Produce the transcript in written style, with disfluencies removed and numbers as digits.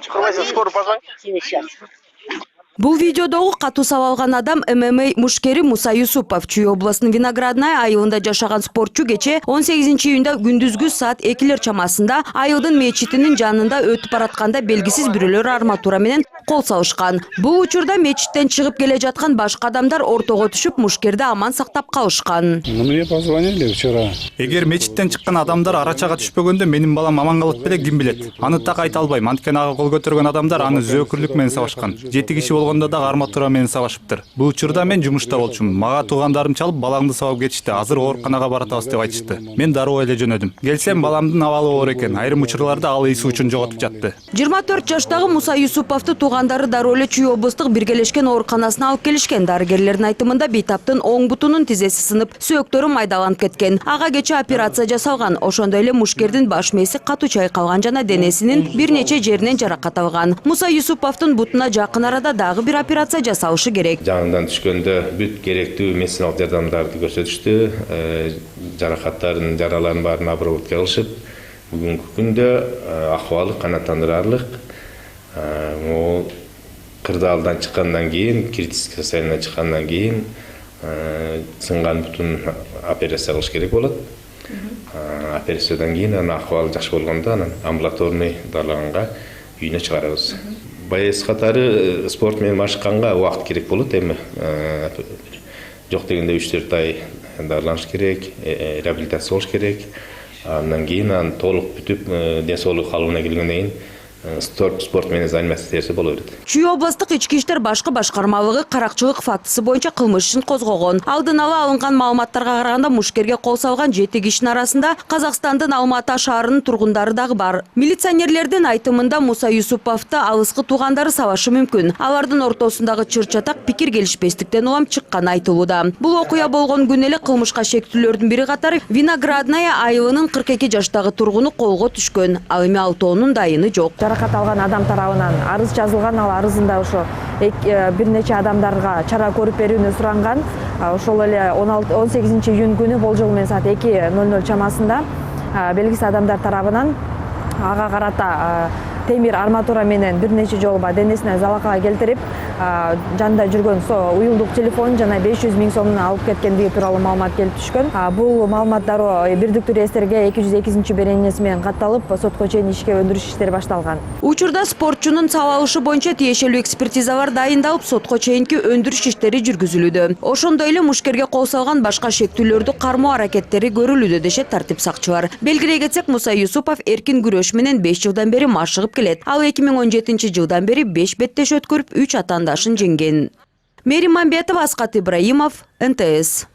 Чукурбайсың, скоро позвони. Бул видеодогу катуу сабалган адам ММА мушкери Муса Юсупов. Чүй областынын Виноградная айылында жашаган спортчу кече 18 июнда күндүзгү саат 2 чамасында айылдын мечитинин жанында өтүп баратканда белгисиз бирөөлөр арматура менен кол салышкан. Бул учурда мечиттен чыгып келе жаткан башка адамдар ортого түшүп мушкерди аман сактап калышкан. Мне позвонили вчера. Эгер мечиттен чыккан адамдар арачага түшпөгөндө менин балам аман калып беле ким билет. Аны так айта албайм. Анткени ага кол көтөргөн адамдар аны зөөкүрлүк менен сабашкан. 7 киши болгондо дагы арматура менен сабашыптыр. Бул учурда мен жумушта болчумун. Мага туугандарым чалып балаңды сабап кетишти. Азыр ооруканага баратабыз деп айтышты. Мен дароо эле жөнөдүм. Келсем баламдын абалы оор экен. Айрым учурларда ал эс үчүн жоготуп жатты. 24 жаштагы Муса Юсуповду туугандары дароо эле Чүй облустук биргелешкен ооруканасына алып келишкен. Дарыгерлердин айтымында бейтаптын оң бутунун тизеси сынып, сөөктөрү майдаланып кеткен. Ага кече операция жасалган. Ошондой эле мушкердин баш мээси катуу чайкалган жана денесинин бир нече жеринен жаракат алган. Муса Юсуповдун бутуна жакын арада дагы бир операция жасалышы керек. Жанынан түшкөндө бүт керектүү медициналык жардамдарды көрсөтүштү. Жаракаттардын, жаралардын баарын обработка кылышып, бүгүнкү күндө акыбалы канааттандырарлык. Кырдаалдан чыккандан кийин, критический состояниедан чыккандан кийин сынган бутун операция кылыш керек болот. Операциядан кийин анын акыбалы жакшы болгондо анан амбулаторный дарлаганга үйүнө чыгарабыз. Боец катары спорт менен машыкканга убакыт керек болот, эми жок дегенде 3-4 ай дарыланыш керек, реабилитация болуш керек. Андан кийин аны толук бүтүп, ден соолугу калыбына келгенден кийин спорт менен заниматься этсе боло берет. Чүй областык ички иштер башкы башкармалыгы каракчылык фактысы боюнча кылмыш ишин козгогон. Алдын ала алынган маалыматтарга караганда мушкерге кол салган 7 кишинин арасында Казакстандын Алматы шаарынын тургундары дагы бар. Милиционерлердин айтымында Муса Юсуповду алыскы туугандары сабашы мүмкүн. Алардын ортосундагы чыр-чатак пикир келишпестиктен улам чыкканы айтылууда. Бул окуя болгон күнү эле кылмышка шектүүлөрдүн бири катары Виноградная айылынын 42 жаштагы тургуну колго түшкөн. Ал эми алтоонун дайыны жок. Жаракат алган адам тарабынан арыз жазылган, ал арызында ошо бир нече адамдарга чара көрүп берүүнү суранган. Ошол эле 18 июнь күнү болжол менен саат 2:00 чамасында белгисиз адамдар тарабынан ага карата темир арматура менен бир нече жолу денесине залакага келтирип, жанында жүргөн уюлдук телефон жана 500 000 сомун алып кеткендиги тууралуу маалымат келип түшкөн. Бул маалымат дароо бирдиктүү реестрге 202 беренеси менен катталып, сотко чейин ишке өндүрүш иштери башталган. Учурда спортчунун сабалышы боюнча тиешелүү экспертизалар дайындалып, сотко чейинки өндүрүш иштери жүргүзүлүүдө. Ошондой эле мушкерге кол салган башка шектүүлөрдү кармоо аракеттери көрүлүүдө дешет тартип сакчылар. Белгилей кетсек, Муса Юсупов эркин күрөш менен 5 жылдан бери машыгып келет. Ал 2017 жылдан бери 5 беттеш өткөрүп 3 атаандашын жеңген. Мери Мамбетова, Асқат Ибраимов, НТС.